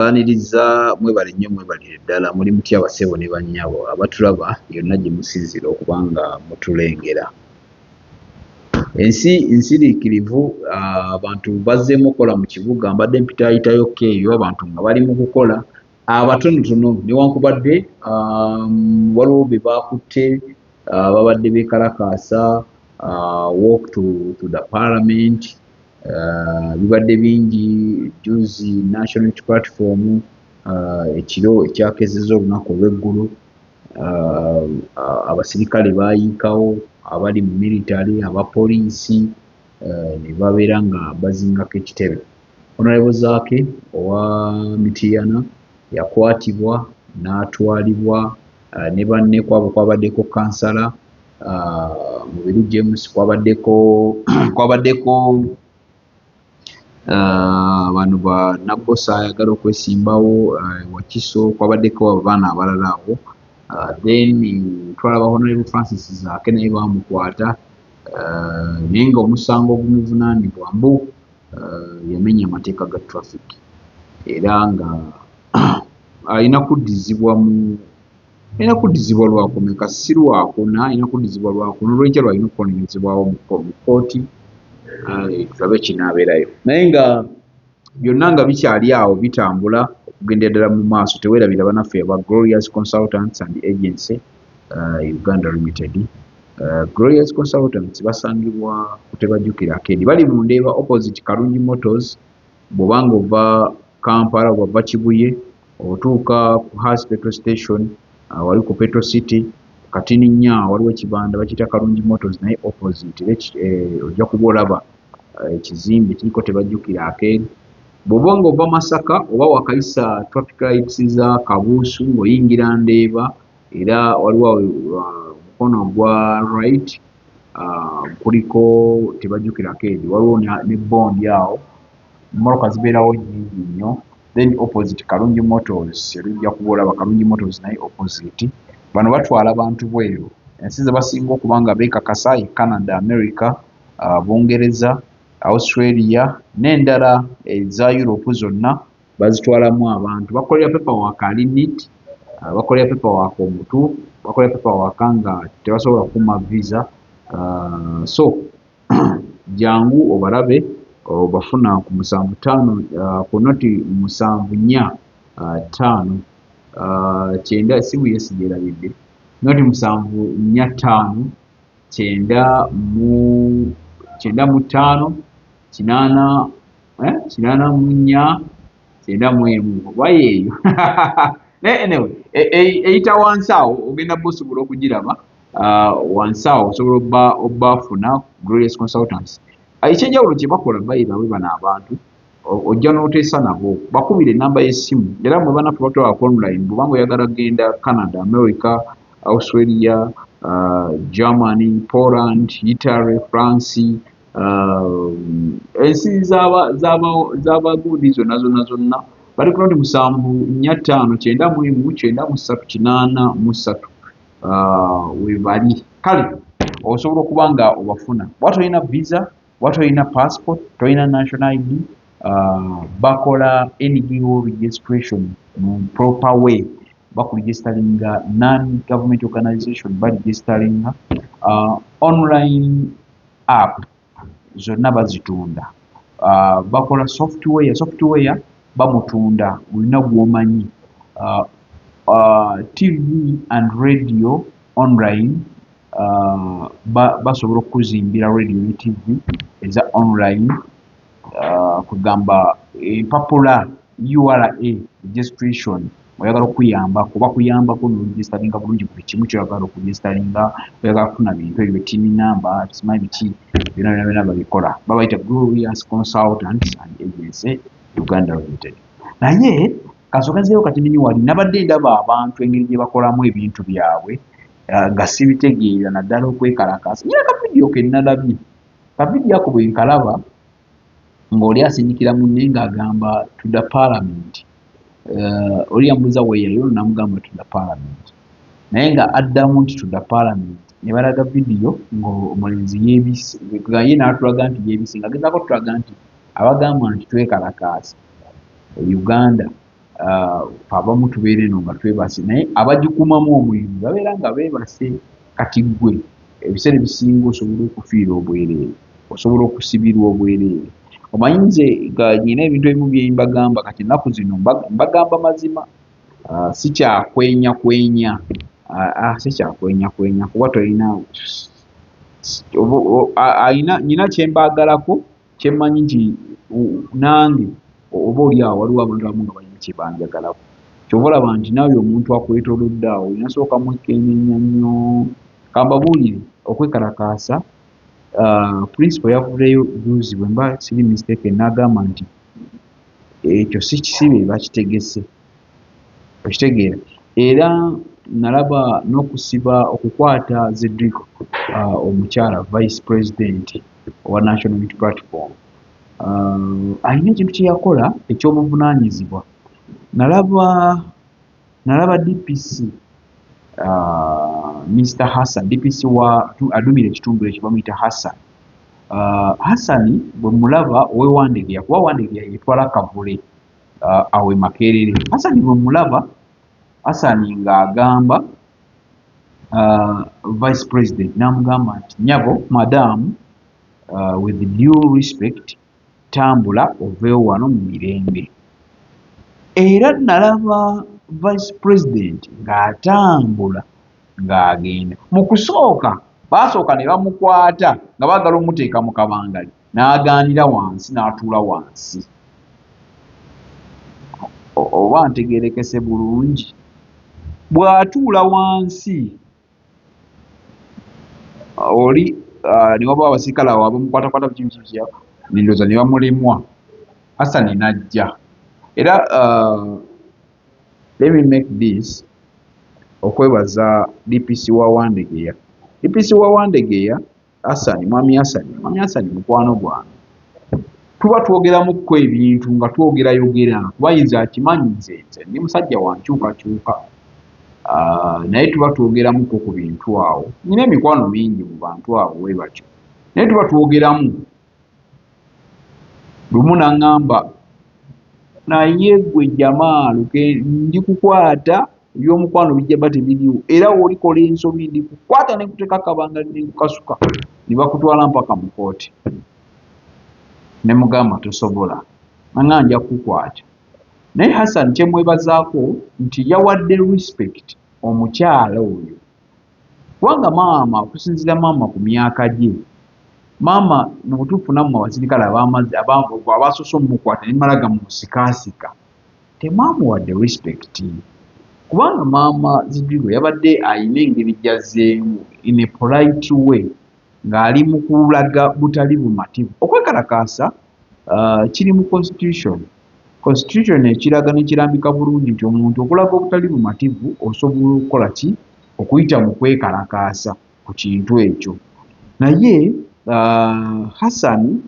Baniriza mwebale nnyo mwebalire ddala muli mutya basebo ne bannyabo abatulaba yonna gye musinzira okubanga mutulengera. Ensi nsiriikirivu, abantu bazzeemu okukola mu kibuga, mbadde mpitaayitayokko eyo abantu nga bali mu kukola abatonotono newankubadde waliwo be baakutte babadde beekalakaasa walk to the parliament. Bibadde bingi juzi National Unity Platform ekiro ekyakezeza olunaku olw'eggulu, abasirikale baayiikawo abali mu military abapoliisi ne babeera nga bazingako ekitebe. Honorable Zaake owa Mityana yakwatibwa n'atwalibwa ne banne kwabo kwabaddeko kansala Mubiru James, kwabaddeko bano ba Nabbosa ayagala okwesimbawo, Wakiso, kwabaddeko abaana abalala abo. Then twalaba Honorable Francis Zaake naye baamukwata naye nga omusango ogumuvunaanibwa mbu yamenya amateeka ga traffic era nga alina kuddizibwa lwakumeka, si lwakuna, alina kuddizibwa lwakuna, olw'enkya lwalina okukonerezebwawo mu kkooti tulabe kinaabeerayo. Naye nga byonna nga bikyali awo bitambula okugendera ddala mu maaso, teweerabira bannaffe aba Glorious Consultants and Agency Uganda Limited. Glorious Consultants basangibwa ku Tebajjukira Arcade, bali mu Ndeeba opposite Kalungi Motors. Bw'obanga ova Kampala bw'ova Kibuye otuuka ku Haas Petrol Station, wali ku Petrol City Katini nnyo waliwo ekibanda bakiyita Kalungi Motors, naye opposite ojja kuba olaba ekizimbe kiriko Tebajjukira Arcade. Bw'oba ng'ova Masaka oba wakayisa traffic lights za Kabuusu ng'oyingira Ndeeba, era waliwo mukono gwa right kuliko Tebajjukira Arcade, waliwo ne bondi awo, mmoloka zibeerawo nnyingi nnyo. Then opposite Kalungi Motors ojja kuba olaba Kalungi Motors naye opposite. Bano batwala bantu bweru, ensi ze basinga okuba nga beekakasa ye Canada, America, Bungereza, Australia n'endala eza Europe zonna bazitwalamu abantu. Bakolera paperwork ali neat, bakolera paperwork omutu, bakolera paperwork nga tebasobola kukuma visa. So jangu obalabe obafuna ku 75 ku noti 745 kyenda, esimu yeesigyerabidde, noti 745 95 84 91 wayeeyo. Anyway, eyita wansi awo ogenda bosobola okugiraba wansi awo osobola obbafuna Glorious Consultants. Ekyenjawulo kye bakola bayirawe bano abantu, ojja n'oteesa nabo bakubira ennamba y'essimu, era mwe banaffe batwala online bw'obanga oyagala kgenda Canada, America, Australia, Germany, Poland, Italy, France, ensi z'abaguudi zonna bali ku noti 745 91 93 we bali. Kale osobola okuba nga obafuna bwa tolina visa, bwa tolina passport, tolina national ID, bakola NGO registration mu proper way, bakuregistaringa non-government organization, baregistaringa online app zonna bazitunda, bakola software bamutunda olina gw'omanyi, TV and radio online, basobola okuzimbira radio ne TV eza online, kugamba empapula URA registration oyagala okuyambako bakuyambako n'oregistaringa bulungi buli kimu kyoyagala okuregistaringa, oyagala kufuna bintu ebyo tin number simanyi biki byonna babikola, babayita Glorious Consultants and Agency Uganda Limited. Naye kansookazeeyo kati wali nabadde ndaba abantu engeri gye bakolamu ebintu byabwe nga sibitegeera naddala okwekalakaasa. Nyina kavidiyo ke nnalabye, kavidiyo ako bwe nkalaba ng'oli asinyikira munne ng'agamba to the parliament, oli yamubuuza weeyayo n'amugamba to the parliament, naye nga addamu nti to the parliament. Ne balaga vidiyo ng'omulenzi yeebise, ye n'atulaga nti yeebise ng'agezaako tulaga nti abagamba nti twekalakaasa Uganda abamu tubeera eno nga twebase naye abagikuumamu omuliro babeera nga beebase. Kati ggwe ebiseera ebisinga osobola okufiira obwereere, osobola okusibirwa obwereere. Omanyi nze nga nyina ebintu ebimu bye mbagamba kati ennaku zino mbagamba mazima, sikyakwenyakwenya, sikyakwenyakwenya kuba tolina nyina kyembaagalako kyemmanyi nti nange oba oli awo waliwo abantu abamu nga balina kyebanjagalako. Kyova olaba nti naawe omuntu akwetoolodde awo olina sooka mwekenneenya nnyo. Kambabuulire okwekalakaasa, principal yavuddeyo juzi bwe mba siri mistaken n'agamba nti ekyo si kisibe bakitegese, okitegeera. Era nalaba n'okusiba okukwata Zedrick omukyala vice president owa National Unity Platform. Alina ekintu kye yakola ekyobuvunaanyizibwa. Nalaba DPC Mr. Hassan, DPC adumira ekitundu ekyo bamuyita Hassan. Hassan bwe mulaba owewandegeya kuba wandegeya yetwala Kavule awe Makerere. Hassan bwe mulaba, Hassan ng'agamba vice president n'amugamba nti nyabo madamu, with due respect, tambula oveewo wano mu mirembe. Era nalaba vice president ng'atambula ng'agenda. Mu kusooka baasooka ne bamukwata nga baagala omuteeka mu kabangali, n'agaanira wansi n'atuula wansi. Oba ntegeerekese bulungi? Bw'atuula wansi oli ne waba abasirikale awo abamukwatakwata bukibikibya nendooza ne bamulemwa. Hassan n'ajja. Era let me make this okwebaza DPC wa Wandegeya. DPC wa Wandegeya Hassan, Mwami Hassan mukwano gwange. Tuba twogeramukko ebintu nga twogerayogera, bayinza akimanyi nze ndi musajja wankyukakyuka, naye tuba twogeramukko ku bintu awo. Nina emikwano mingi mu bantu abo bwe batyo, naye tuba twogeramu. Lumu n'aŋŋamba, naye ggwe Jamaaluke ndikukwata ebyomukwano bijja ba tebiriwo, era olikola ensobi ndikukwata ne kuteeka akabangali ne kukasuka ne bakutwala mpaka mu kooti. Ne mugamba tosobola, nanga nja kukwata. Naye Hassan kyemwebazaako nti yawadde respect omukyala oyo, kubanga maama, okusinziira maama ku myaka gye, maama mu butuufu nammwe abasirikale abasoose omumukwata ne mmala gamusikaasika, temwamuwadde respect. Kubanga maama Zidrigo yabadde ayina engeri gy'azzeemu in a polite way ng'ali mu kulaga butali bumativu. Okwekalakaasa kiri mu constitution. Constitution ekiraga ne kirambika bulungi nti omuntu okulaga obutali bumativu osobola okukola ki? Okuyita mu kwekalakaasa ku kintu ekyo. Naye Hassan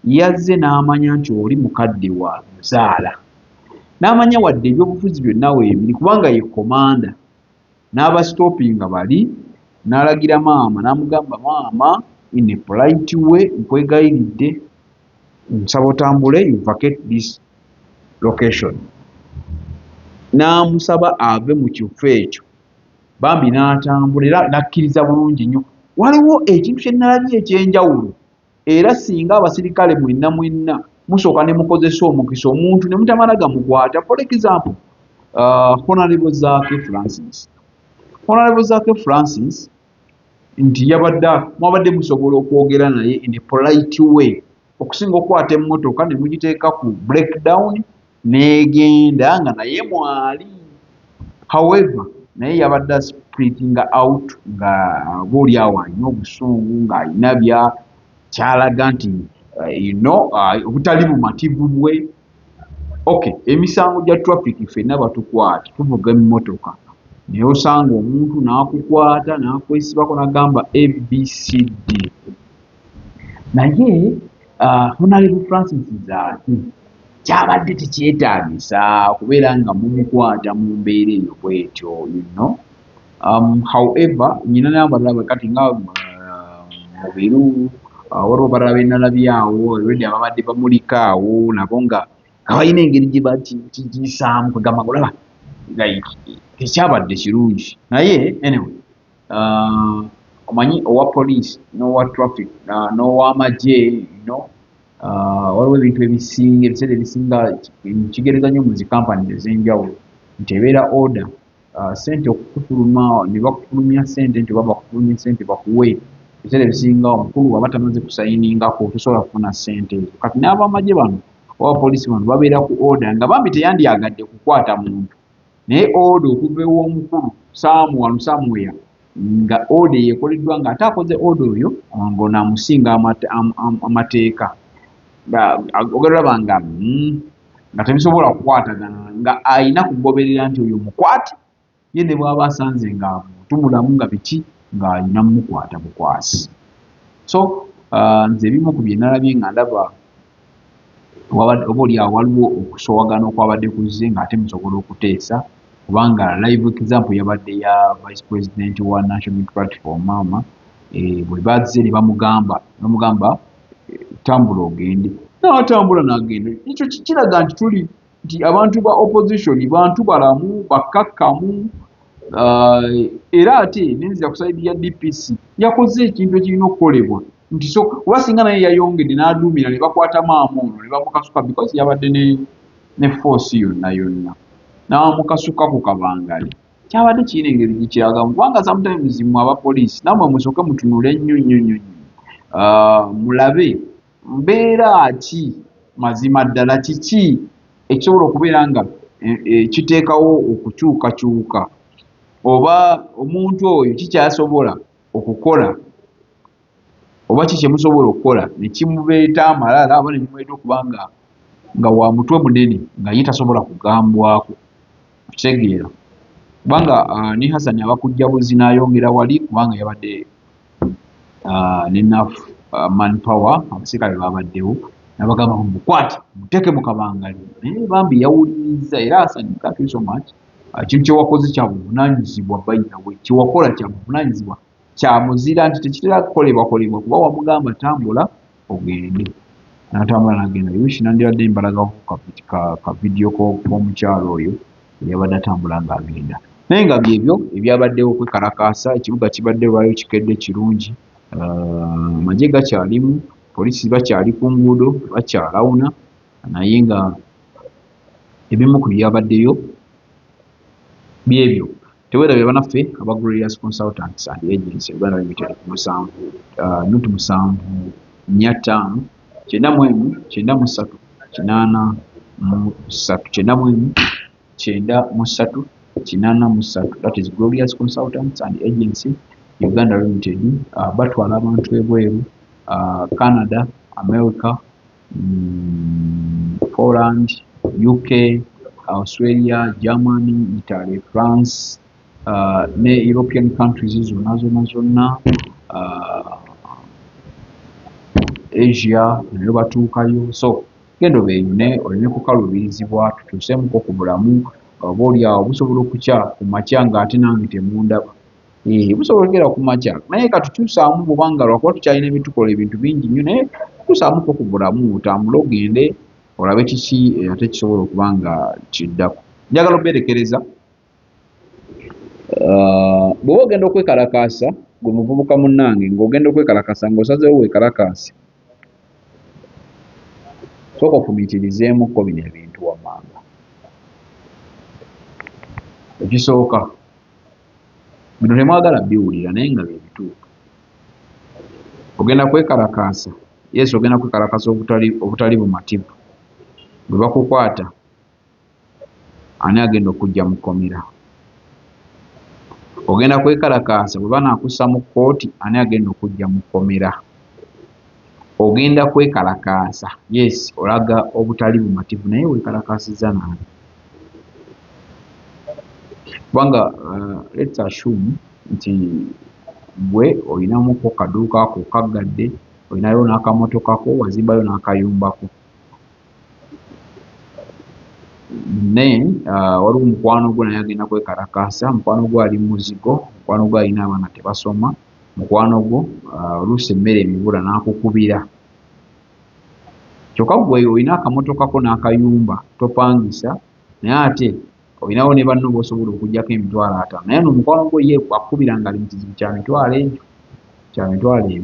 yazze n'amanya nti oli mukadde wa muzaala, n'amanya wadde ebyobufuzi byonna weebiri kubanga ye komanda, n'abasitoopinga bali, n'alagira maama n'amugamba, maama in a polite way, nkwegayiridde nsaba otambule, you vacate this location. N'amusaba ave mu kifo ekyo, bambi n'atambula era n'akkiriza bulungi nnyo. Waliwo ekintu kye nalabye ekyenjawulo, era singa abasirikale mwenna musooka ne mukozesa omukisa omuntu ne mutamala gamukwata. For example, Honorable Zaake Francis nti mwabadde musobola okwogera naye in a polite way, okusinga okukwata emmotoka ne mugiteeka ku breakdown n'egenda nga naye mwali. However, naye yabadde splitting out nga booli awo alina obusungu ng'alina kyalaga nti obutali bumativu bwe. Okay, emisango gya traffic ffenna batukwata tuvuga emmotoka, naye osanga omuntu n'akukwata n'akwesibako n'agamba ABCD. Naye Honorable Francis Zaake kyabadde tekyetaagisa kubeera nga mumukwata mu mbeera eyo bwetyo, however nyina n'abalala kati nga Mubiru, waliwo balala be nalabye awo already ababadde bamulika awo nabo nga nga balina engeri gye bakiyisaamu kwegamba olaba tekyabadde kirungi naye anyway omanyi owa poliisi n'owa traffic n'ow'amagye waliwo ebintu ebisinga ebiseera ebisinga kigereza nnyo mu zi kampani ez'enjawulo nti ebeera order sente okukufuluma ne bakufulumya sente nti oba bakufulumya sente bakuwe ebiseera ebisinga omukulu aba tamaze kusayiningako tosobola kufuna sente ezo kati n'abamagye bano oba poliisi bano babeera ku order nga bambi teyandyagadde kukwata muntu naye order okuva ew'omukulu Samuel nga order yekoleddwa nga ate akoze order oyo ng'onaamusinga amateeka ogeraba nga tebisobola kukwatagana nga ayina kugoberera nti oyo mukwate ye ne bw'aba asanze nga tumulamu nga biki ng'ayina mumukwata bukwasi so nze ebimu ku bye nalabye nga ndaba oba oliawo waliwo okusowagana okwabadde kuzze ng'ate musobola okuteesa kubanga live example yabadde ya vice president wa National Platform Mama bwe bazze ne bamugamba tambula ogende n'atambula n'agenda ekyo kiraga nti abantu ba opposition bantu balamu bakkakkamu era ate nenzira ku side ya DPC yakoze ekintu ekirina okukolebwa nti so oba singa naye yayongedde n'aduumira ne bakwata maama ono ne bamukasuka because yabadde ne force yonna n'amukasuka ku kabangali kyabadde kirina engeri gikiragamu kubanga sometimes mu abapoliisi nammwe musooke mutunule nnyo mulabe mbeera ki mazima ddala kiki ekisobola okubeera nga kiteekawo okukyukakyuka oba omuntu oyo kikyasobola okukola oba kikyemusobola okukola ne kimubeeta amalala aba ne kimubeeta okuba nga wa mutwe munene nga ye tasobola kugambwako kitegeera kubanga ne Hassan abakujjabuzi n'ayongera wali kubanga yabadde ne enough manpower abasirikale babaddewo nabagamba mukwate muteeke mu kabangali naye bambi yawuliriza era Hassan thank you so much ekintu kyewakoze kya buvunaanyizibwa bayinawe kyewakola kya buvunaanyizibwa kya muzira nti tekitera kukolebwa kuba wamugamba tambula ogende n'atambula n'agenda yushi nandiradde mbalagawo ka vidiyo k'omukyalo oyo yabadde atambula ng'agenda naye nga byebyo ebyabaddewo okwekalakaasa ekibuga kibadde lwayo kikedde kirungi amagye gakyalimu poliisi bakyali ku nguudo bakyalawuna naye nga ebimu ku byabaddeyo byebyo teweerabye banaffe aba Glorious Consultants and Agency Uganda Limited ku 7 45 93 that is Glorious Consultants and Agency Uganda Limited batwala abantu ebweru Canada, America, Poland, UK, Australia, Germany, Italy, France, ne European countries zonna Asia nayo batuukayo so gendo beeyune oleme kukalubirizibwa tutuusemuko ku bulamu oba oliawo busobola okukya ku makya ng'ate nange temundaba busobola okugera ku makya naye katutuusaamu bubanga lwakuba tukyalina ebitukola ebintu bingi nnyo naye tutuusaamuko ku bulamu otambule ogende olabe kiki ate kisobola okuba nga kiddako njagala obeerekereza bw'oba ogenda okwekalakaasa gwe muvubuka munnange ng'ogenda okwekalakasa ng'osazeewo weekalakaase sooka ofumiitirizeemukko bino ebintu wammanga ekisooka bino temwagala biwulira naye nga bye bituufu ogenda kwekalakaasa yesu ogenda kwekalakaasa obutali bumativu bwe bakukwata ani agenda okujja mu kkomera ogenda kwekalakaasa bwe banaakussa mu kkooti ani agenda okujja mu kkomera ogenda kwekalakaasa yes olaga obutali bumativu naye weekalakaasiza naani kubanga let's assume nti gwe olinamuko kaduuka ako kaggadde olinayo n'akamotokako wazimbayo n'akayumbako naye waliwo mukwano gwo naye agenda kwekalakaasa mukwano gwo ali muzigo mukwano gwo alina abaana tebasoma mukwano gwo oluusi emmere emibula n'akukubira kyokka gwe olina akamotoka ko n'akayumba topangisa naye ate olinawo ne banno b'osobola okugyako emitwalo 5 naye n'omukwano gwo ye akubira nga ali mu kizibu kya mitwalo egyo kya mitwalo 2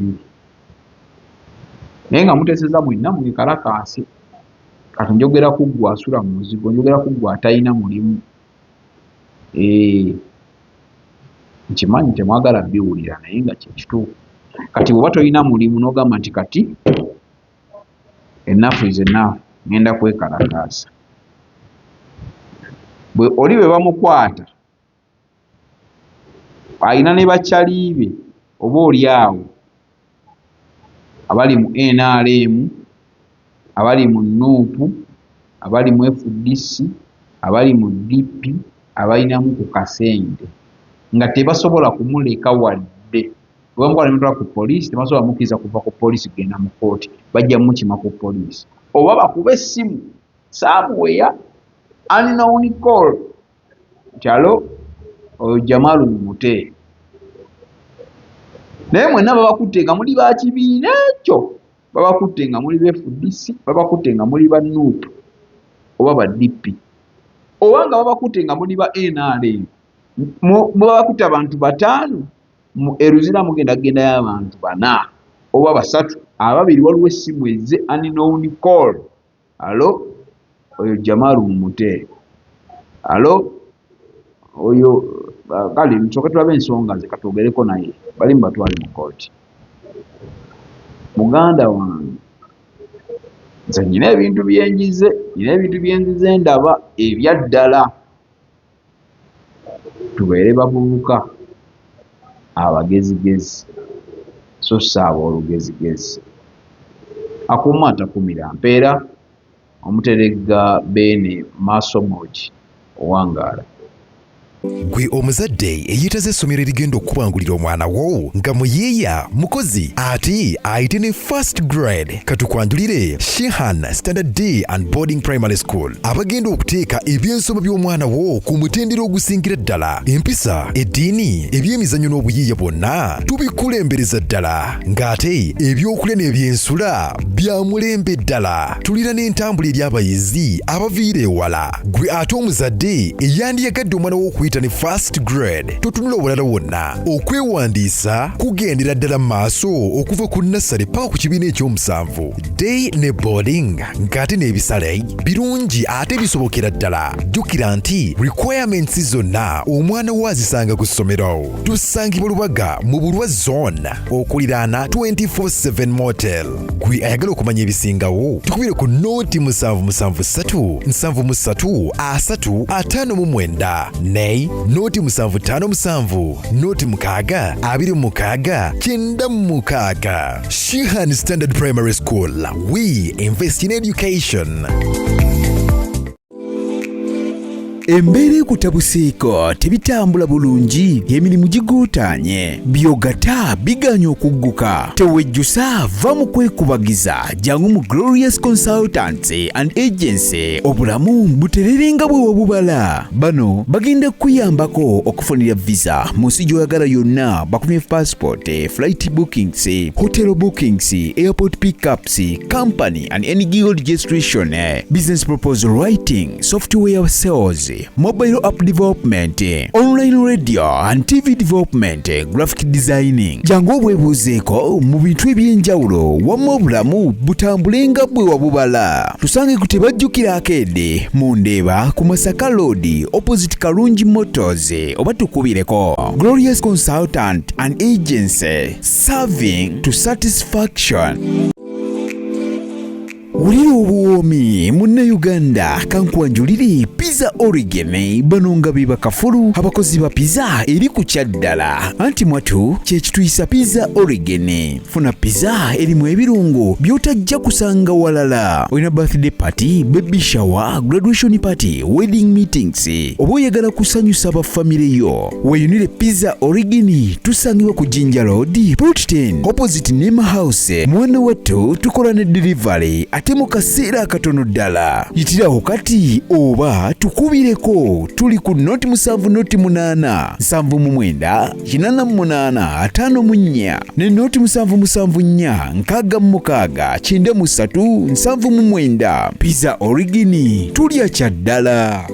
naye nga muteeseza mwenna mwekalakaasi. Kati njogera ku ggwe asula mu muzigo, njogera ku ggwe atalina mulimu. Nkimanyi temwagala biwulira naye nga kyekituufu. Kati bw'oba tolina mulimu n'ogamba nti kati enough is enough, ngenda kwekalakaasa. Oli bwe bamukwata alina ne bakyaliibe oba oli awo abali mu NRM, abali mu NUP, abali mu FDC, abali mu DP, abalinamu ku kasente nga tebasobola kumuleka wadde. Bwamukwana mutwala ku poliisi tebasobola mukkiriza kuva ku poliisi genda mu kooti, bajja mukima ku poliisi. Oba bakube essimu somewhere unknown call kyalo oyo Jamalu Mumute. Naye mwenna babakutte nga muli ba kibiina ekyo, babakutte nga muli ba FDC, babakutte nga muli ba NUP oba ba DP, oba nga babakutte nga muli ba NRM. Babakutte abantu 5 mu eruzira mugenda genda y'abantu 4 oba 3, ababiri waliwo essimu ezze unknown call. Alo oyo Jamalu Mumute. Alo oyo kale nsooke tulabe ensonga ze katwogereko naye bali mu batwali mu kooti. Muganda wange nze nyina ebintu byenzize ndaba ebyaddala. Tubeere bavubuka abagezigezi so saaba olugezigezi. Akuma atakumira mpeera. Omuterega Bene Masomoji Owangaala. Gwe omuzadde eyitaze essomero erigenda okubangulira omwana wo nga muyiiya mukozi ati ayite ne first grade katukwanjulire Shehan Standard Day and Boarding Primary School abagenda okuteeka ebyensoma by'omwana wo ku mutendera ogusingira ddala. Empisa, eddiini, ebyemizannyo n'obuyiiya bwonna tubikulembereza ddala ng'ate ebyokulya n'ebyensula bya mulembe ddala. Tulira n'entambula eri abayizi abaviira ewala. Gwe ate omuzadde eyandiyagadde omwana wo ne first grade totunula obulala wonna okwewandiisa kugendera ddala maaso okuva ku nursery paka ku kibiina ekyomusanvu. Day ne boarding ng'ate n'ebisale birungi ate bisobokera ddala. Jjukira nti requirements zonna omwana wo azisanga ku ssomero. Tusangibwa Lubaga mu Bulwa zone okuliraana 24/7 motel. Gwe ayagala okumanya ebisingawo tukubire ku noti 773 73 359 ne noti 757 noti 6 26 96. Shehan Standard Primary School. We invest in education. Embeera ekutabuseeko tebitambula bulungi, emirimu giguutaanye, byogata biganya okugguka. Tewejjusa, va mu kwekubagiza, jangu mu Glorious Consultancy and Agency. Obulamu butererenga bwe wabubala. Bano bagenda kuyambako okufunira visa mu nsi gy'oyagala yonna, bakumye passport, flight bookings, hotel bookings, airport pickups, company and any gig registration, business proposal writing, software sales, mobile app development, online radio and TV development, graphic designing. Jangu obwebuuzeeko mu bintu ebyenjawulo wamma obulamu butambulenga bwe wabubala. Tusange ku tebajjukira akedde mu Ndeeba ku Masaka Road opposite Kalungi Motors oba tukubireko. Glorious Consultant and Agency, serving to satisfaction. Wulira obuwoomi Munnayuganda kankwanjulire Pizza Origin bano nga be bakafulu abakozi ba pizza eri ku kyaddala. Anti mwatu kye kituyisa Pizza Origin. Funa pizza erimu ebirungo by'otajja kusanga walala. Olina birthday party, baby shower, graduation party, wedding meetings, oba oyagala kusanyusa bafamire yo. Weyunire Pizza Origin tusangibwa ku Jinja Road, Plot 10, opposite Nema House. Mwana wattu tukola ne delivery at ate mu kaseera akatono ddala. Yitirawo kati oba tukubireko. Tuli ku noti 7 noti 8 7 9 8 54 ne noti 7 4 6 9 3 7 9. Pizza Origini tulya kya ddala.